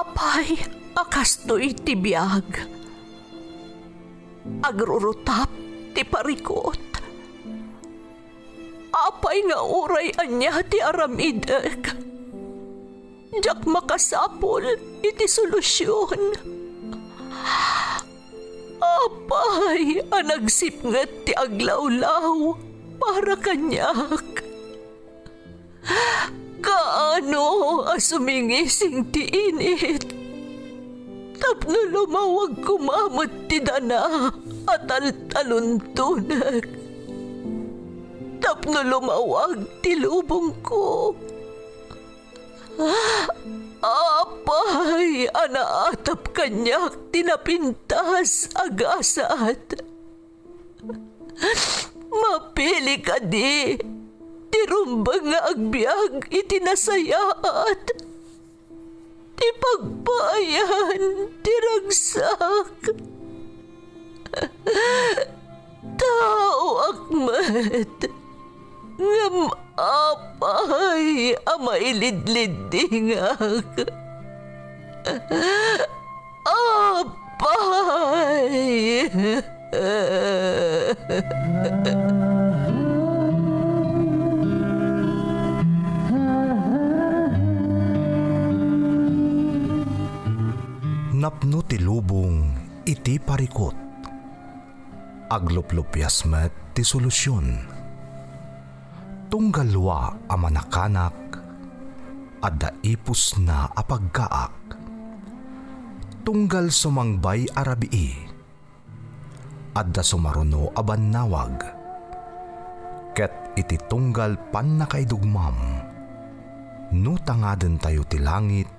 Apay, akastoy ti biyag. Agrurutap ti parikot. Apay nga uray anya ti aramidek. Jak makasapol iti solusyon. Apay, anagsipnget ti aglawlaw para kanyak. Kaano asumingising ti init? Tapno lumawag kumamot ti dana at taluntunak. Tapno lumawag ti lubong ko. Apay, anaatap kanyak tinapintas agasat. Mapili ka di. Tirumbang nga agbyag itinasayaat. Ti pagbayan, tiragsak. Tao akmat. Ngam apay, amailidlidingak. Apay. Napno ti lubong iti parikot. Agluplupyas met ti solusyon. Tunggalwa a manakanak, adda ipus na apagkaak. Tunggal sumangbay arabii, adda sumaruno a bannawag. Ket iti tunggal pan nakaidugmam, no tangaden tayo ti langit,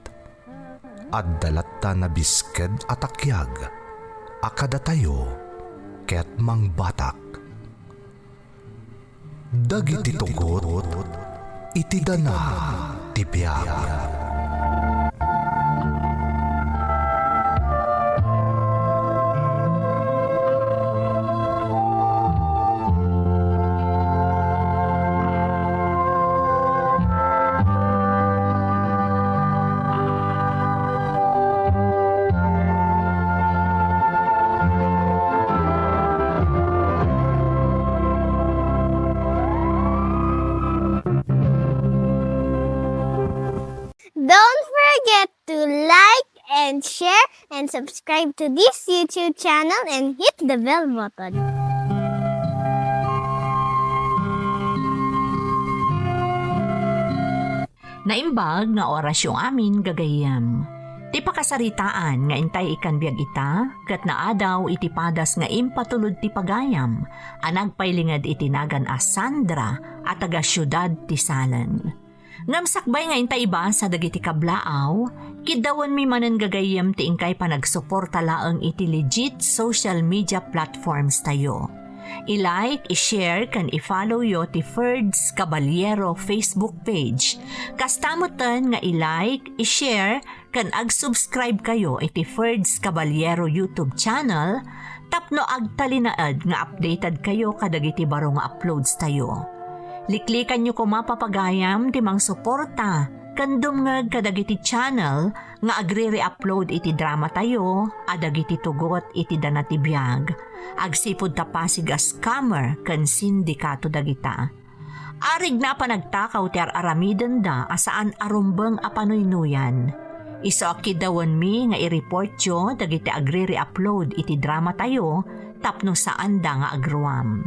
adda latta na bisked atakyag, akada tayo ket mangbatak. Dagiti tugot, iti dana ti biag. Don't forget to like and share and subscribe to this YouTube channel and hit the bell button. Naimbag nga orasyon amin gagayam. Ti pakasaritaan nga intay ikan biag ita, kat naadaw iti padas nga impatulod ti pagayam, anagpailingad itinagan a Sandra at taga syudad ti Salan. Ngamsakbay nga intay iba sa dagiti kablaaw, kidawan mi manen gagayam ti ingkay panagsuporta laeng iti legit social media platforms tayo. I-like, i-share, kan i-follow yo ti Ferds Caballero Facebook page. Kastamutan nga i-like, i-share, kan ag-subscribe kayo iti Ferds Caballero YouTube channel, tapno agtalinaad nga updated kayo kadagiti baro nga uploads tayo. Liklikan nyo ko mapapagayam ti mang suporta, kandom nga kadagiti channel nga agre-re-upload iti drama tayo, adagiti tugot iti dana ti biag. Agsipod tapasig as scammer kan sindikato dagita. Arig na pa nagtakaw ti aramiden da asaan arumbeng apanuynuyan. Iso akidawan mi nga i-report yo dagiti agre-re-upload iti drama tayo tapno saan da nga agruam.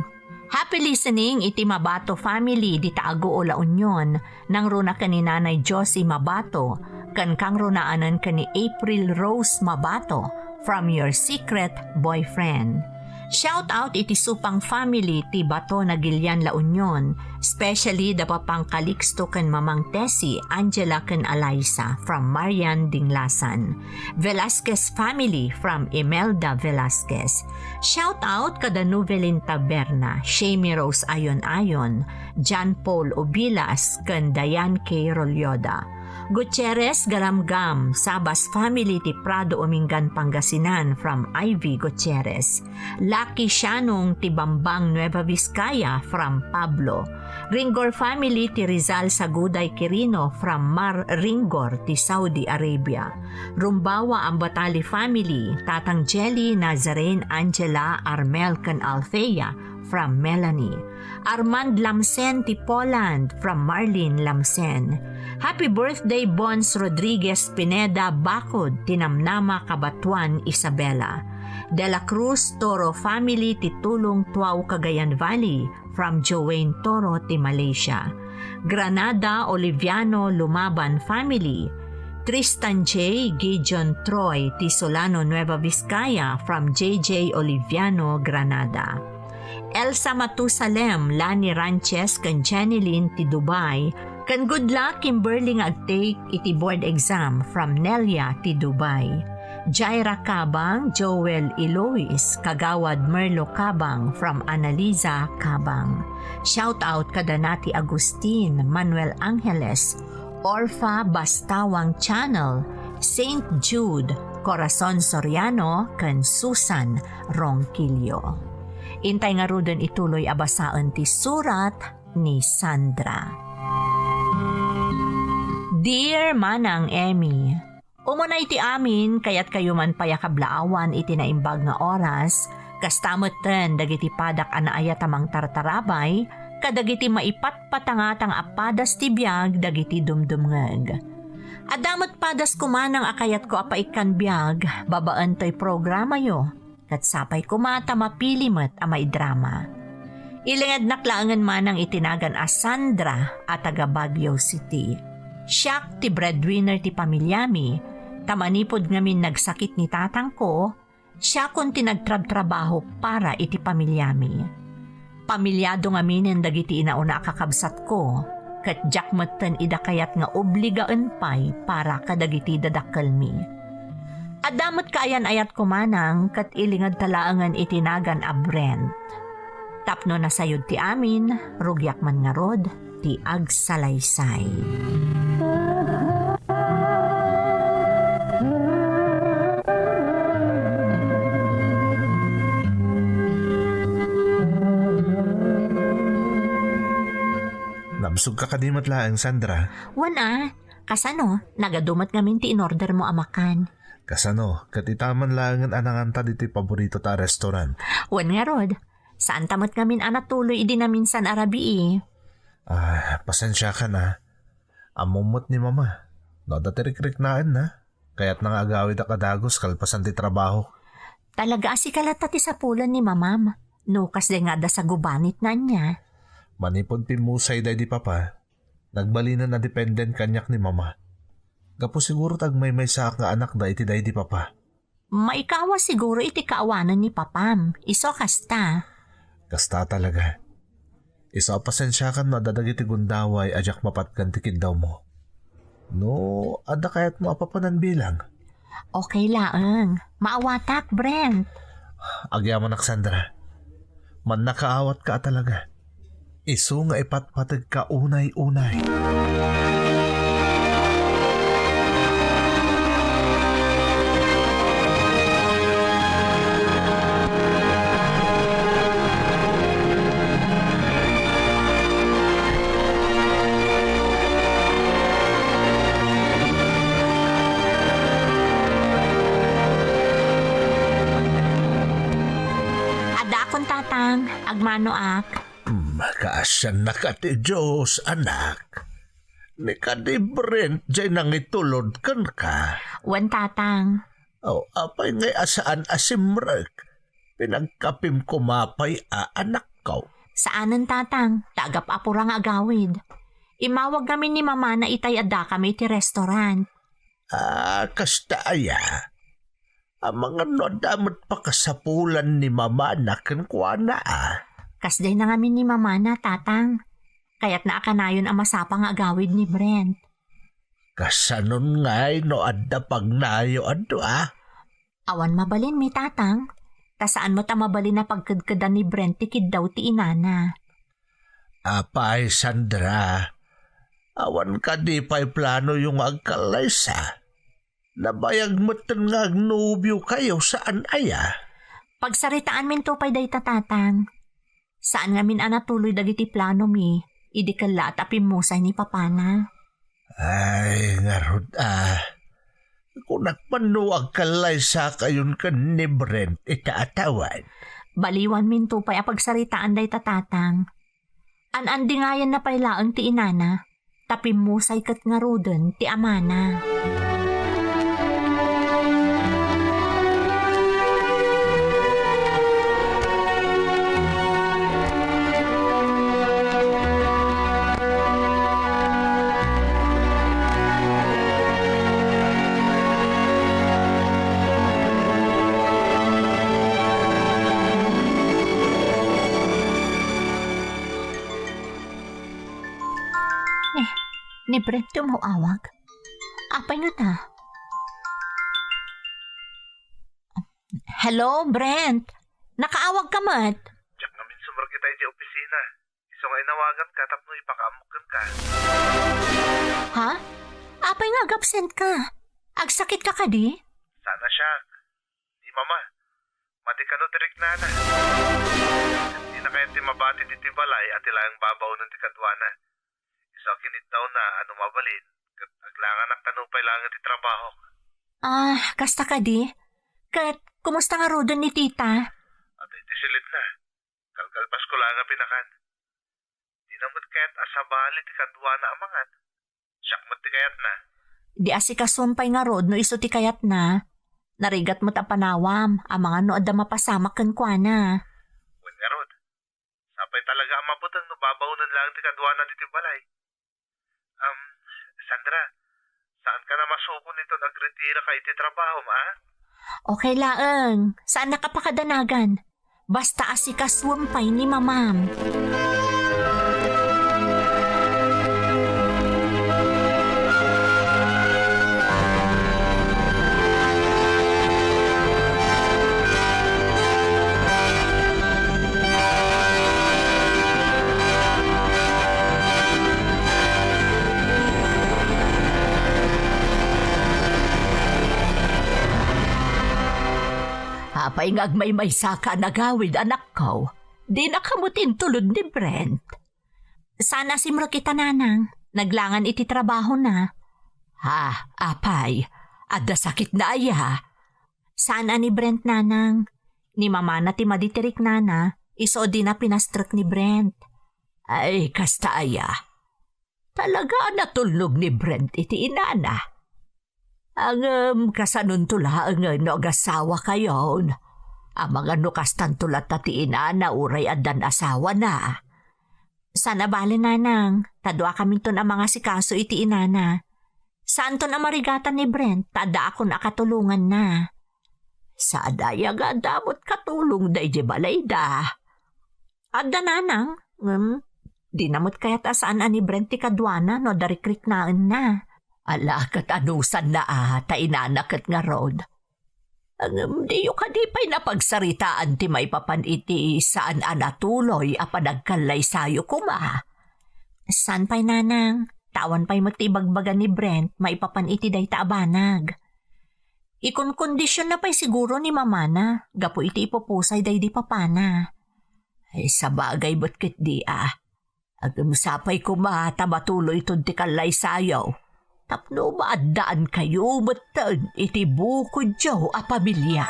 Happy listening iti Mabato family di Taago o La Union nang runa ka ni Nanay Josie Mabato kan kang runaanan ka ni April Rose Mabato from your secret boyfriend. Shout out iti Supang family ti Bato na Gilian La Union, especially da papang Calixto kan Mamang Tessie, Angela kan Eliza from Marian Dinglasan. Velasquez family from Imelda Velasquez. Shout out kada Novelin Taberna, Shamie Rose Ayon Ayon, John Paul Obilas kan Dayan K. Rolyoda. Gutierrez Garamgam, Sabas family ti Prado Umingan Pangasinan from Ivy Gutierrez. Lucky Shanong ti Bambang Nueva Vizcaya from Pablo. Ringor family ti Rizal Saguday Quirino from Mar Ringor ti Saudi Arabia. Rumbawa Ambatali family, Tatang Jelly Nazarene Angela Armel Can Althea from Melanie. Armand Lamsen ti Poland from Marlene Lamsen. Happy birthday Bons Rodriguez Pineda Bacod ti Namnama Cabatuan Isabela. De la Cruz Toro family ti Tulong Tuaw Cagayan Valley from Joanne Toro ti Malaysia. Granada Oliviano Lumaban family. Tristan J. Gideon Troy ti Solano Nueva Vizcaya from JJ Oliviano Granada. Elsa Matusalem Lani Ranches kan Janeline ti Dubai. Kan good luck Kimberly nga agtake iti board exam from Nelia ti Dubai. Jaira Cabang, Joel Elois, Kagawad Merlo Cabang from Analiza Cabang. Shout out kada nati Agustin, Manuel Angeles, Orfa Bastawang Channel, St. Jude, Corazon Soriano, kan Susan Ronquillo. Intay nga rudon ituloy abasaan ti surat ni Sandra. Dear Manang Emmy, umunay ti amin kayat kayo man payakablaawan iti naimbag nga oras, kastamutten dagiti padak anaaya tamang tartarabay, kadagiti maipatpatangatang apadas ti biag dagiti dumdumngeg. Adamot padas kumanang akayat ko apaikan biag, babaan to'y programa yo, kat sapay kumata mapilimet a may drama. Ilingad naklaangan manang itinagan a Sandra at taga Baguio City. Siyak ti breadwinner ti pamilyami, tamanipod ngamin nagsakit ni tatang ko, siya kon ti nagtrab-trabaho para iti pamilyami. Pamilyado ngamin ang dagiti inauna kakabsat ko, kat jakmatan idakayat nga obligaan pay para kadagiti dadakalmi. Adamot kaayan ayat kumanang kat ilingad talaangan itinagan a Brent. Tapno na sayod ti amin, rugyak man nga rod, ti agsalaysay. Nabsog ka kadimat laang, Sandra. Wana, kasano, nagadumat ngamin ti in-order mo amakan. Kasano, katitaman laangan ananganta dito paborito ta restaurant. Wan nga rod, saan tamot ngamin anatuloy idi na minsan arabi Pasensya ka na. Amumot ni mama. No, datirik-rik naan na. Kaya't nang agawid akadagos kalpasan ti trabaho. Talaga asikalata ti sapulan ni mamam. Nukas de nga da sa gubanit na niya. Manipod pimusay day di papa. Nagbalinan na dependent kanyak ni mama. Gapo siguro tag may sa nga anak da iti day di papa. Maikawa siguro iti kaawanan ni papam. Iso kasta. Kasta talaga. Isa pasensya kan madadag iti gundaway ajak mapatkan tikid daw mo. No, ada kayat mo apapanan bilang. Okay laang. Maawatak, Brent. Agyaman ak Sandra. Man nakaawat ka talaga. Isu nga ipatpatag ka unay-unay. Agmano ak. Kaasyan na ka ti Diyos, anak. Ni ka di Brent, dyan nang itulod kan ka. Wan tatang. Apay ngay asaan asimrek. Pinagkapim kumapay anak ko. Saanan tatang? Tagap apurang agawid. Imawag kami ni mama na itayada kami ti restaurant. Kasta aya. Ang mga nodamot pa kasapulan ni mama na kankwana Kasday na ngamin ni mama na, tatang. Kaya't naakanayon ang masapang agawid ni Brent. Kasanon ngay no adda pagnayo ado Awan mabalin mi, tatang. Tasaan mo ta mabalin na pagkadkadan ni Brent tikid daw ti inana. Apay, Sandra. Awan ka di pa'y plano yung agkalaysa. Nabayag mo nga agnubyo kayo saan aya? Pagsaritaan min tupay day tatatang. Saan nga min anatuloy dagiti plano mi, idi kala at apimusay ni papana. Ay, ngarod Kung nagpanuag kalaysa kayon ka ni Brent itaatawan. Baliwan min tupay a pagsaritaan day tatatang. An-andi nga yan na pailaang ti inana, tapimusay kat nga roden ti amana. Ni Brent tumawag. Apay nga ta? Hello, Brent. Nakaawag ka mat? Diyak namin sumar kita di opisina. Iso nga inawagan ka tapno ipakaamukan ka. Ha? Apay nga absent ka? Agsakit ka di? Sana siya. Di mama. Mati ka no direk nana. Di na kaya ti mabati di ti balay at ilang babaw ng ti kadwana. So, kinit daw na ano mabalin. Aglangan ang tanupay lang ti trabaho. Kasta ka di? Kumusta nga rodan ni tita? At iti silit na. Kalkalpas ko lang ang pinakan. Di namot kaya't asabali ti kadwa na amangan. Siyak mo ti kayat na. Di asikasumpay nga rod no iso ti kayat na. Narigat mo ta panawam. Ang mga no adda mapasamak kan kwa na. Wen nga rod. Sapay talaga ang mabutang no babaunan lang ti kadwa na ti balay. Sandra, saan ka na masuko nito nagretira kay ti trabaho, ma? Okay laeng. Saan nakapakadanagan? Basta asikasumpay ni mamam. Apay nga may saka nagawid anak ko, di nakamutin tulod ni Brent. Sana simro kita nanang, naglangan iti trabaho na. Ha, apay, adda sakit na aya. Sana ni Brent nanang, ni mama na ti maditirik nana, iso di na pinastrek ni Brent. Ay, kasta aya. Talaga natulog ni Brent iti inana. Ang kasanun tula ang nagasawa kayon. Ang mga nukastan tulat na tiina na uray adan asawa na. Sana bali nanang, tadwa kami ton ang mga sikaso iti inana. Saan ton ang marigatan ni Brent, tada ako nakatulungan na. Sa adaya nga damot katulong da ije balay da. Adda nanang, di namot kaya't asaan ani Brent ti kadwana no darikrik naan na. Ala kat anusan na tainanak nga rod. Di yu kadipay na pagsaritaan ti may papaniti saan anatuloy apanagkalay sayo kuma. San pa'y nanang, tawan pa'y magtibagbagan ni Brent may papaniti day taabanag. Ikon-kondisyon na pa'y siguro ni mama na, gapo iti ipupusay day di papana. Ay sa bagay ba't kit di Agmusapay kuma tamatuloy itong ti kalay sayo. Tapno maadaan kayo matan iti bukod jaw a pamilya.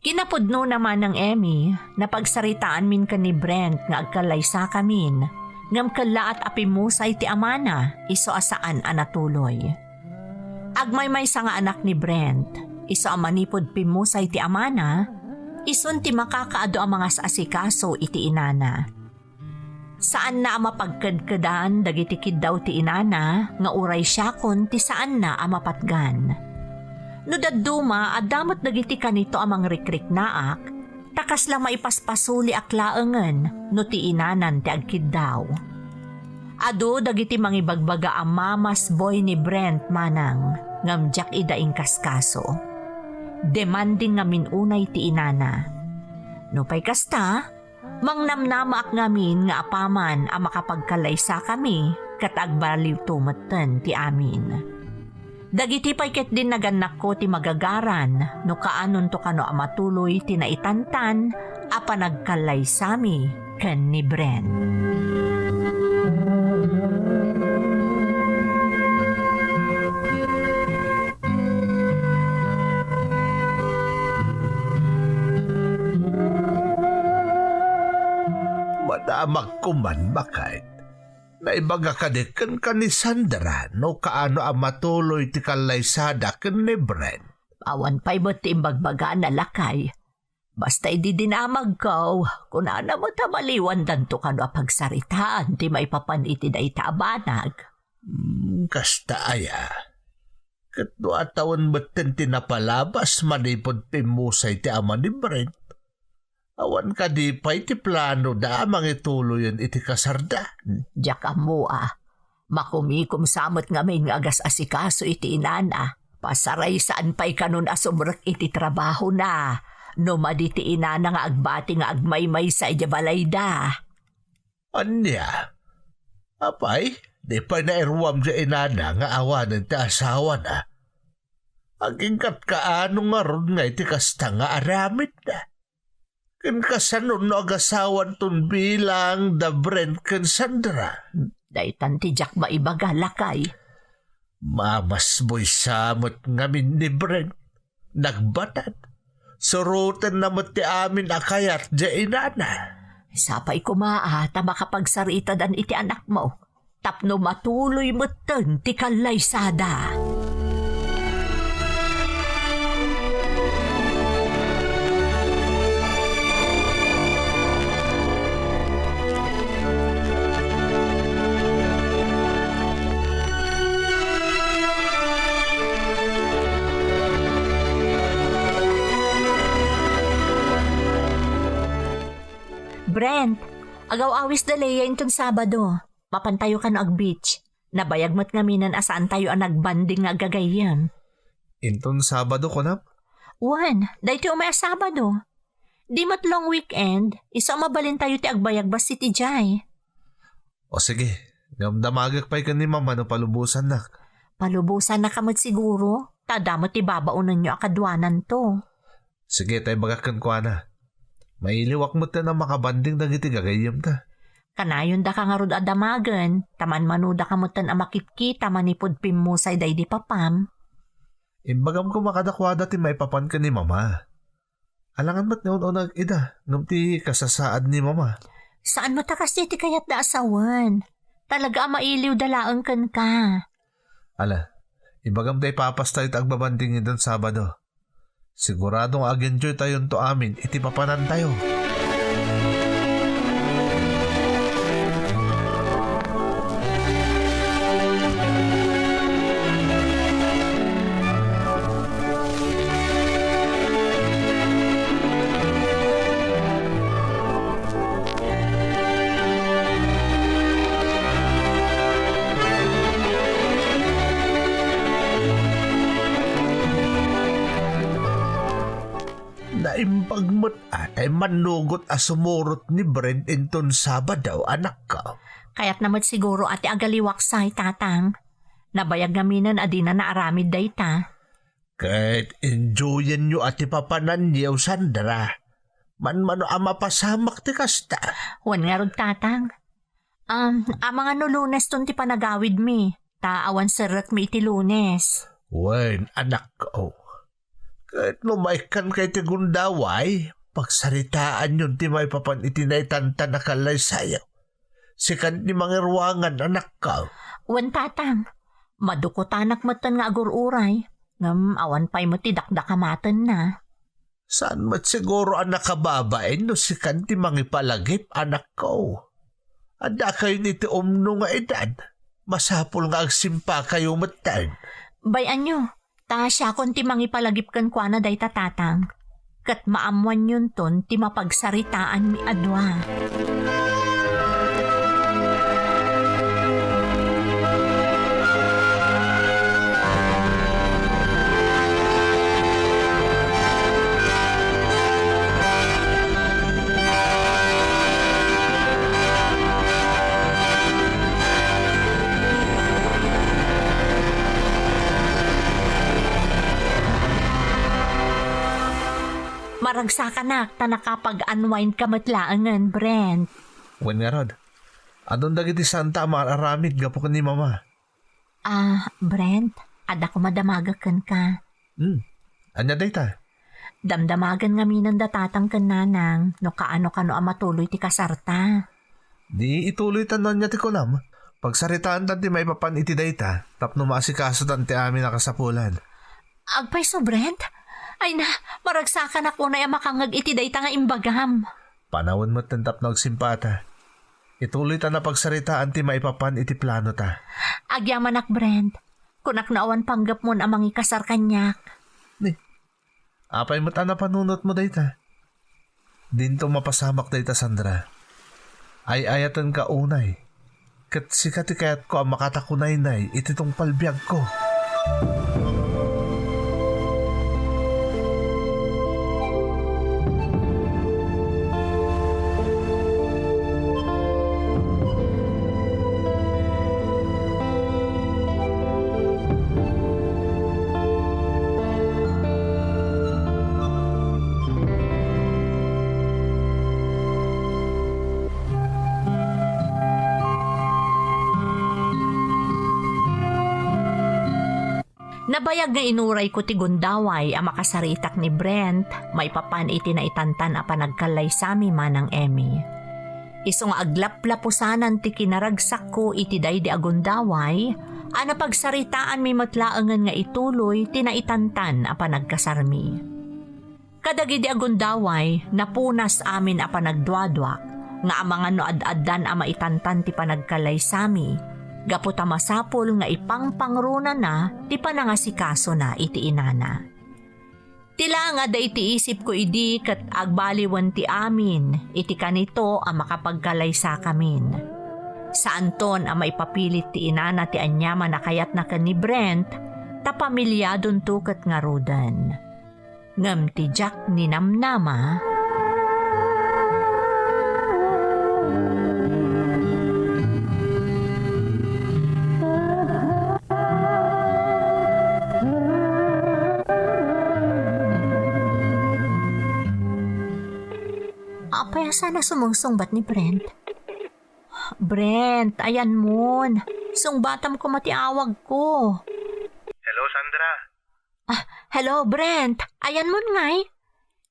Kinapudno naman ng Emmy na pagsaritaan min ka ni Brent nga agkalaysa kamin, ngam kala at apimusay ti amana iso asaan anatuloy. Agmay sa nga anak ni Brent, iso amanipod pimusay ti amana, ison ti makakaado ang mga asikaso iti inana. Saan na mapagkadkadan dagiti kiddaw ti inana nga uray siya kon ti saan na mapatgan. No dadduma at damot dagiti kanito amang rikrik naak, takas lang maipaspasuli aklaengen no ti inanan ti agkiddaw. Ado dagiti mangibagbaga ang mamas boy ni Brent manang ngamjak idaing kaskaso. Demanding nga minunay ti inana. No pay kasta, mangnamnama ak ngamin nga apaman ang makapagkalaysa kami kat agbaliw tumeten ti amin. Dagiti pay ket din naganak ko ti magagaran no kaanon to kano amatuloy ti naitantan a panagkalaysami ken ni Brent. Madamag kuman bakit? Naibaga kadikan ka ni Sandra no kaano ang matuloy ti kalaysada ken ni Brent. Awan pa'y ba't ti imbagbaga na lakay. Basta ididinamag ko, kung ana mo tamaliwan danto ka no pagsaritaan ti maipapan iti da itaabanag. Kasta aya. Katno atawan batten tinapalabas manipod pimusay ti ama ni Brent. Awan ka di pa'y ti plano da amang ituloyan iti kasarda. Diyak amo makumikom samot ngamin nga agas asikaso iti inana. Pasaray saan pa'y kanon asumrek iti trabaho na. No maditi inana nga agbati nga agmaymay sa ijabalay da. Anya? Apay, di pa nairwam sa inana nga awanan ti asawa na. Aging kaano nga ron nga iti kasta nga aramid na. Ken kasanon no agasawan ton bilang da Brent ken Sandra. Daitan ti Jack maibaga lakay. Mamas boy samot ngamin ni Brent. Nagbatad. Surutan na ti amin akayat ja inana. Sapay kumaa ta makapagsarita dan iti anak mo. Tapno matuloy mo ten ti kalaysada. Brent, agaw-awis dalaya intong Sabado. Mapantayo ka no ag beach. Nabayag mo't ngaminan asaan tayo ang nagbanding nga gagayam. Inton Sabado ko na? Juan, dahito umaya Sabado. Di mo't long weekend, isa mabalin tayo ti agbayag bas si Tijay. O sige, damagak pa'y ka ni mama no palubusan na. Palubusan na kamot siguro. Tadamot ti babaunan nyo akadwanan to. Sige, tayo bagakan ko na. Mailiwak mo ta na makabanding dagiti gagayam ta. Kanayon da ka nga rod adamagan, taman manuda ka mo tan amakitkita manipod pimusay day di papam. Imbagam ko makadakwada ti maipapan ka ni mama. Alangan ba't noon nag-ida, ngam ti kasasaad ni mama. Saan mo ta kasi ti kayat da asawan? Talaga mailiw dalaang kan ka. Ala, ibagam tayo papas tayo tagbabanding idon Sabado. Siguradong ag-enjoy tayon to amin, iti papanan tayo. Naimbagmot atay manugot asumurot ni Brent inton Sabado, anak ka. Kaya't naman siguro ati agaliwaksay tatang. Nabayag gaminan adina na aramid dayta. Kahit enjoyin nyo ati papanan niyaw, Sandra. Man-mano ama pasamak ti kasta. Wan nga rod tatang. Mga no Lunes ton ti panagawid mi. Taawan sarek mi iti Lunes. Wen, anak ko. Kahit lumaikan kay ti gundaway, pagsaritaan yun ti may papan itinaytanta na kalay sayo. Sikan ni mga ruangan, anak ka. Wan tatang. Madukutanak matan nga agururay. Ngam awan pa'y mo ti dakdakamatan na. Saan mat siguro anak kababain no sikan ti mga palagip, anak ko. Anda kayo ni ti umno nga edad. Masapol nga agsimpa kayo matan. Bayan nyo, ta siya kon ti mangipalagip kan kwa na day tatatang. Kat maamuan yun ton ti mapagsaritaan mi adwa. Maragsakan na, ta nakapag-unwind ka matlaangan, Brent. Wen nga rod. Adon dagiti santa mararamid gapo ni mama. Brent, ada ko madamagakan ka. Anya day ta? Damdamagan nga minan datatang kan nanang, no kaano amatuloy ti kasarta. Di ituloy tanon niya ti kunam. Pagsaritaan tan ti may papan iti day ta, tapno maasikaso tan ti amin nakasapulan. Agpay so, Brent? Ay na, maragsakan ako na makangag iti day ta nga imbagam. Panawon mo tentap na agsimpata. Ituloy ta na pagsaritaan ti maipapan iti plano ta. Agyaman ak, Brent. Kunak naawan panggap mo na mangikasar kanyak. Ni, apay mo ta na panunot mo day ta. Dinto mapasamak day ta, Sandra. Ay ayatan ka unay. Kat sikati kayat ko ang makatakunay-nay iti tong palbiag ko. Nabayag nga inuray ko ti gundaway ang makasaritak ni Brent, may papan iti na itantan a panagkalay sami manang Emmy. Iso nga aglaplapusanan ti kinaragsak ko iti daydi agundaway, ana pagsaritaan mi matlaangan nga ituloy ti naitantan a panagkasarmi. Kadagidi agundaway, napunas amin a panagdwadwak, nga amangan no ad-addan a maitantan ti panagkalay sami, gaputa masapol nga ipangpangruna na ti panangasikaso na iti inana. Tila nga da iti isip ko idi kat agbaliwan ti amin iti kanito ang makapagkalay sa kamin. Saan ton ang maipapilit ti inana ti anyaman na kayat na ni Brent ta pamilyadon tukat nga rudan. Ngam ti Jack ni namnama. Apay sana sumungsungbat ni Brent. Brent, ayan mon. Sungbatam ko matiawag ko. Hello, Sandra. Hello, Brent. Ayan mon ngay.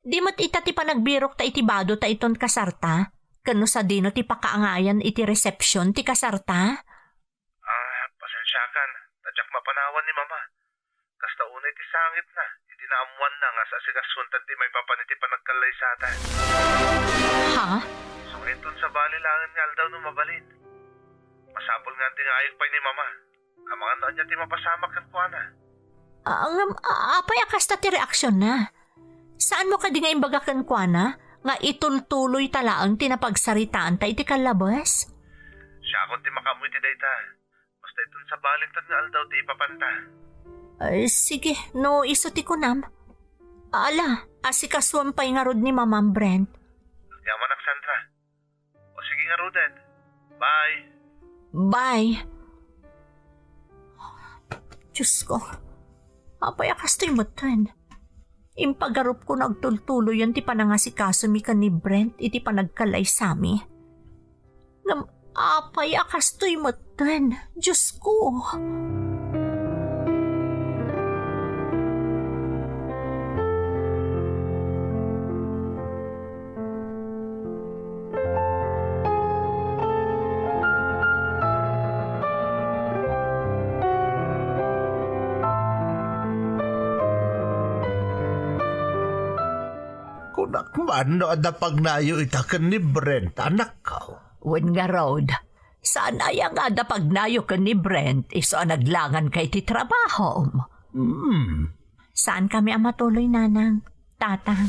Di mo't ita ti panagbirok ta iti bado ta iton kasarta? Kano sa dino ti pakaangayan iti reception ti kasarta? Pasensyakan. Tadyak mapanawan ni mama. Kasta unay ti sangit na. Iti naamuan na nga sa sigasuntan ti may papaniti panagkalay sa ata. Ha? So ngayon sa balilangan nga daw no mabalin. Masapol nga ti nga ayok pa ni mama. Ang mga noon niya ti mapasamak at kuwana. Apay akasta ti reaksyon na. Saan mo ka di nga imbagakan kuwana? Nga itultuloy talaang tinapagsaritaan ta iti kalabas? Siya akong ti makamoy ti dayta. Basta itong sa balintad nga aldaw ti ipapanta. Sige, no iso ti kunam. Ala, asikaswan pa'y nga rod ni Mamang Brent. Yaman ak, Sandra. O sige nga Rudet. Bye. Bye. Diyos ko, apay akas to'y matan. Impagarup ko nagtultuloy yan ti panangasikaso mi ka ni Brent iti panagkalay sami. Apay akas to'y matan. Diyos ko. Kunak man no ada pagnayo itakan ni Brent, anak ko. Wen nga road, saan ay ang ada pagnayo ka ni Brent iso naglangan kay ti trabaho mo? Saan kami ang matuloy, nanang? Tatang,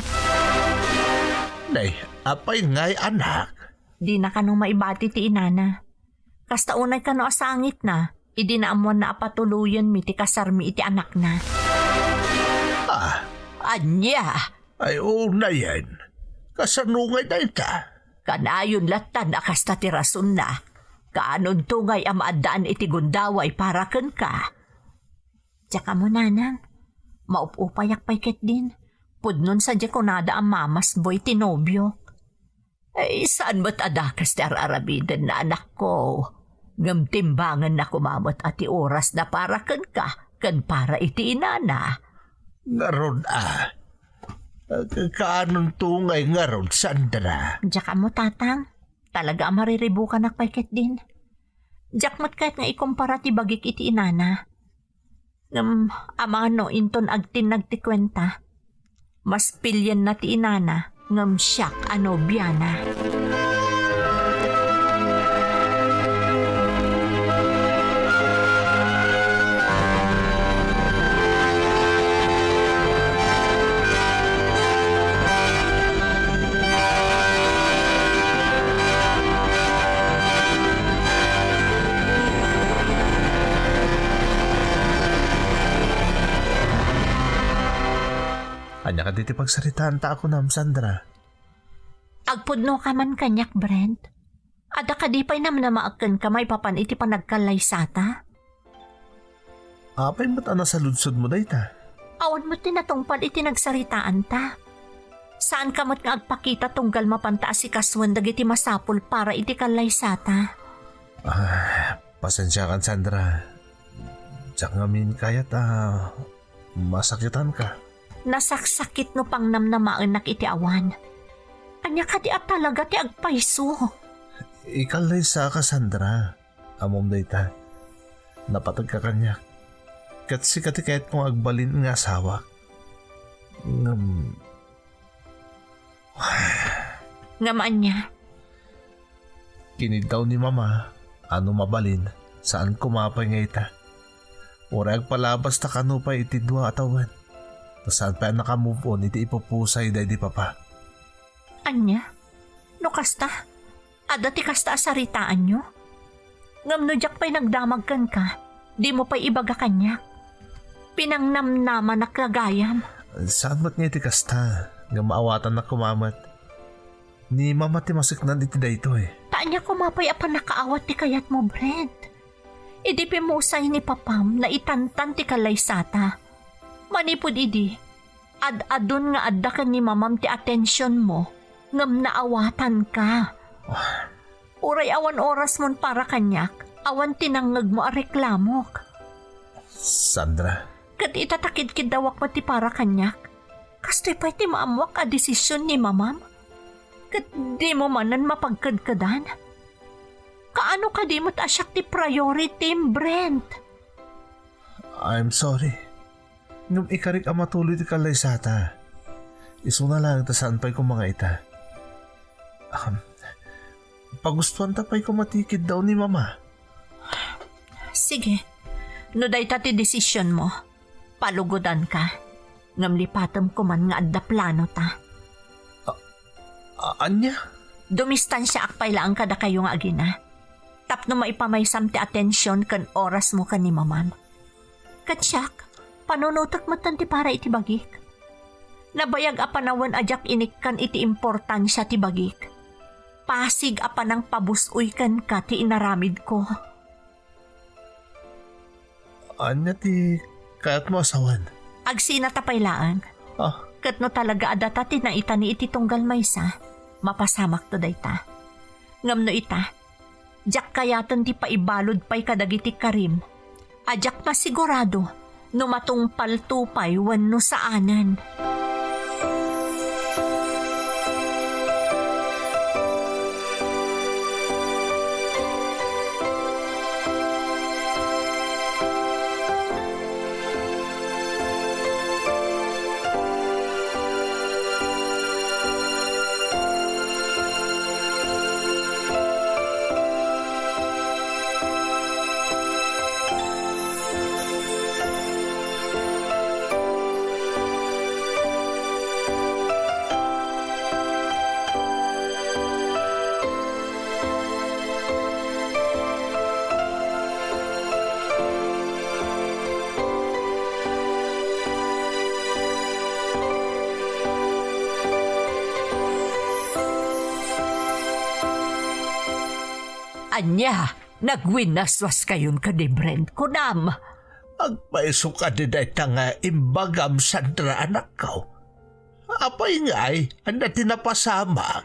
Nay, apay ngay anak. di na kanong maibati ti inana. Kasta unay ka no asangit na, idi na amon na apatuluyan mi ti kasarmi iti anak na. Anya, Ay una yan. Kasanungay na ita. kanayon latan na kasta ti rason na. Kaanon tungay ang maadaan iti gundaway para ken ka. Tsaka mo, nanang, maupupayak pay ket din. Pudnon sa jekonada ang mamas boy tinobyo. Ay, saan mo't adakas ti ararabidan na anak ko? Ngamtimbangan na kumamot ati oras na para ken ka, ken para iti inana. Ngaron Kaanon tungay ngaron, Sandra? Diyak mo, tatang. Talaga ang mariribukan na pay ket din. Diyak mo't kahit nga ikumpara ti bagik iti inana. Amano inton agtin nagtikwenta. Mas pilyan na ti inana ngam siyak ano biyana. Anya ka diti pagsaritaan ta ako nam, Sandra. Agpudno ka man kanyak, Brent. Ada ka di pa'y naman na maagkan ka may papan iti panagkalay sata. Apay mo't ana sa ludsod mo dayta. Awan mo tinatungpal iti nagsaritaan ta. Saan ka mo't nga agpakita tunggal mapanta si kaswan dagiti masapul para iti kalay sata. Pasensya kan, Sandra. Tsak ngamin kayat masakitan ka. Nasaksakit no pang namnamaan nak iti awan. Anya ka di at talaga ti agpaiso. Ikalay sa ka, Sandra. Amom dayta. Napatag ka kanya. Kat si katikayat kong agbalin nga asawa. Ngamaan niya. Kinid daw ni mama. Ano mabalin? Saan kumapay nga ita? Urag palabas ta kanupay iti dua atawan. Saan pa nakamove on iti ipupusay day di papa. Anya? No kasta? Ada ti kasta asaritaan nyo? Ngam no jak pa'y nagdamagkan ka. Di mo pa'y ibaga kanya. Pinangnamnaman na kagayam. Saan mat nga iti kasta? Nga maawatan na kumamat. Ni mama ti masiknan iti dayto eh. Taan niya kumapay apan nakaawat ti kayat mo, Brent. Idi pimusay ni papam na itantan ti kalaysata. Manipod idi, ad-adun nga adda ka ni mamam ti atensyon mo, ngam naawatan ka. Uray awan oras mon para kanyak, awan tinangag mo a reklamok. Sandra. Kat itatakid dawak mo ti para kanyak, kastoy pa ti maamwak a desisyon ni mamam. Kat di mo manan mapagkadkadan. Kaano ka di mo't asyak ti priority, Brent? I'm sorry. Ngam ikarik ang matuloy ti kalaysata. Iso na lang ta saan pa'y kung mga ita. Pagustuhan ta pa'y kumatikid daw ni mama. Sige, no day ti desisyon mo, palugodan ka. Ngam lipatam ko man nga adda plano ta. Anya? Dumistansya akpay lang kada kayo nga agina. Tapno maipamaysam ti atensyon kan oras mo kan ni mamam. Katsyak, panunutak matan ti para iti bagik. Nabayag apanawan ajak inikkan iti importansya ti bagik. Pasig apanang pabusoy kan ka ti inaramid ko. Anya ti kayat mo asawan? Agsina tapaylaan. Kat no talaga adata ti na ita ni iti tunggal maysa, mapasamak to dayta. Ngam no ita, jak kayatan ti paibalod pay kadagiti karim. Ajak masigurado, no matungpal tupay wenno saanan. Anya, nagwinaswas kayon ka ni Brent kunam. Agpaiso ka din ay nga imbagam Sandra anak ko. Apay nga'y ang natinapasamak.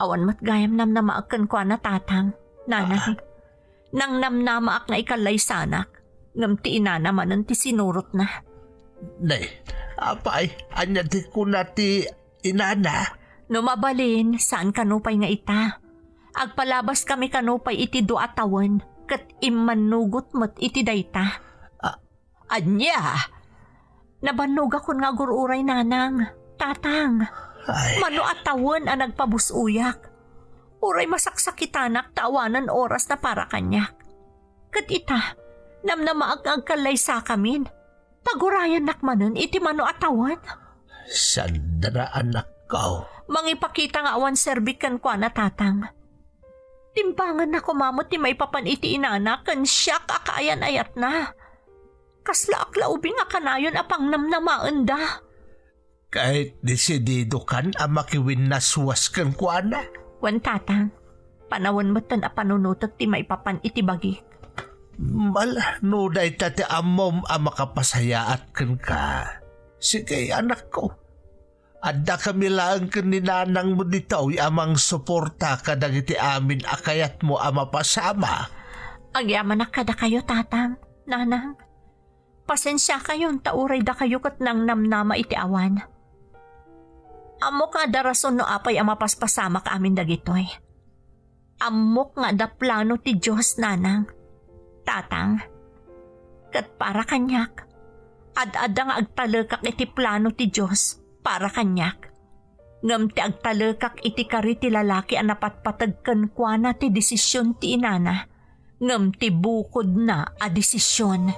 Awan mat gayam nam namaakan ko na tatang. Nanay, nang namnamaak na ikalay sanak, ngam ti inana manan ti sinurot na. Nay, apay, anya di ko na ti inana. Numabalin, saan kanupay nga ita? Agpalabas kami kanupay iti do atawan, kat imanugot mat iti dayta. Anya! Nabanog ako nga gururay nanang, tatang. Ay, Mano atawan ang nagpabusuyak. Uray masaksakitanak tawanan oras na para kanyak. Kat ita, namnamaag kalay sa kamin. Pagurayan nakmanan iti mano atawan. Sandra anak ko. Mangipakita nga awan serbikan ko na tatang. Timbangan na kumamot ti may papan iti inana kan siyak akayan ayat na. Kasla akla ubing akanayon apang namnamaan da. Kahit desidido kan ang makiwinaswas kan kuana. Wan tatang, panawan matan a panunutag ti may papan iti bagi. Malano day tati amom ang makapasayaat kan ka. Sige anak ko. Adda kami lang kan ni nanang mo dito amang suporta kadag iti amin akayat mo ama pasama. Agyaman na kada kayo tatang, nanang. Pasensya kayon tauray da kayo kat nang namnama iti awan. Amok nga da rason no apay ang mapaspasama ka amin dagitoy. Amok nga da plano ti Diyos nanang. Tatang, kat para kanyak. Ad-ada nga agtalekak iti plano ti Diyos para kanyak. Ngam ti agtalekak iti kari ti lalaki ang napatpatagkan kwa na ti desisyon ti inana. Ngam ti bukod na a desisyon.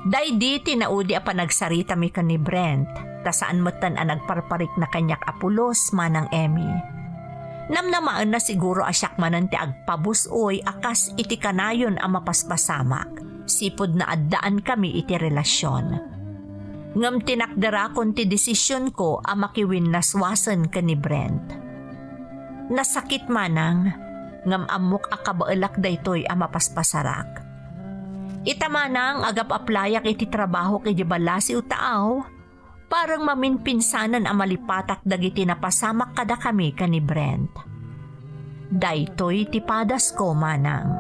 Day di tinaudi a panagsarita mi kan ni Brent, ta saan matan a nagparparik na kanyak apulos manang Emmy. Namnamaan na siguro asyak manan ti agpabusoy akas iti kanayon a mapaspasamak, sipod na addaan kami iti relasyon. Ngam tinakdarakon ti desisyon ko a makiwin naswasan kan ni Brent. Nasakit manang, ngam amok akabaelak daytoy a mapaspasarak. Itamanang agap aplayak iti trabaho kay Balasi utaaw, parang maminpinsanan ang malipatak dagiti napasamak kada kami ka ni Brent. Daytoy tipadas ko manang,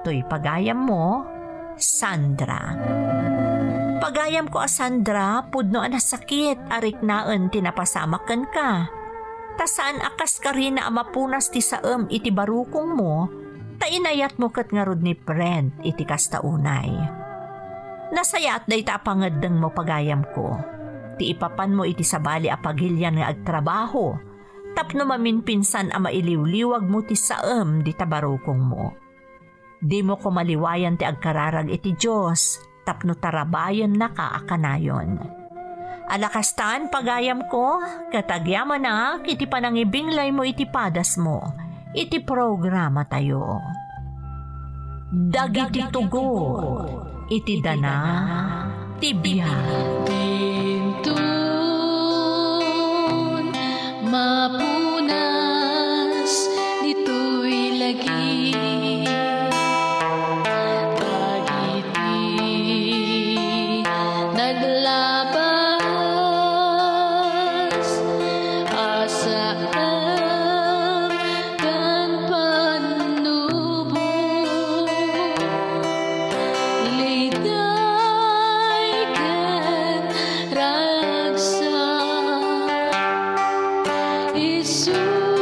to'y pagayam mo, Sandra. Pagayam ko a Sandra, pudno ang nasakit, arik naan tinapasamakan ka. Tasaan akas ka rin na amapunas ti saem iti barukong mo, tainayat mo kat nga rod ni Brent iti kastaunay. Nasayat day ta pangadang mo pagayam ko. Ti ipapan mo iti sabali a pagilyan nga agtrabaho. Tapno maminpinsan a mailiwliwag mo ti saem di tabarukong mo. Di mo ko maliwayan ti agkararag iti Diyos. Tapno tarabayan na ka akanayon. Alakastaan pagayam ko, katagyaman na iti panangibinglay mo iti padas mo. Iti programa tayo. Dagiti tugo, iti dana, tibiyag. Bintun, mapunas, dito'y lagi. Dagiti, naglabas, asaan. Jesus.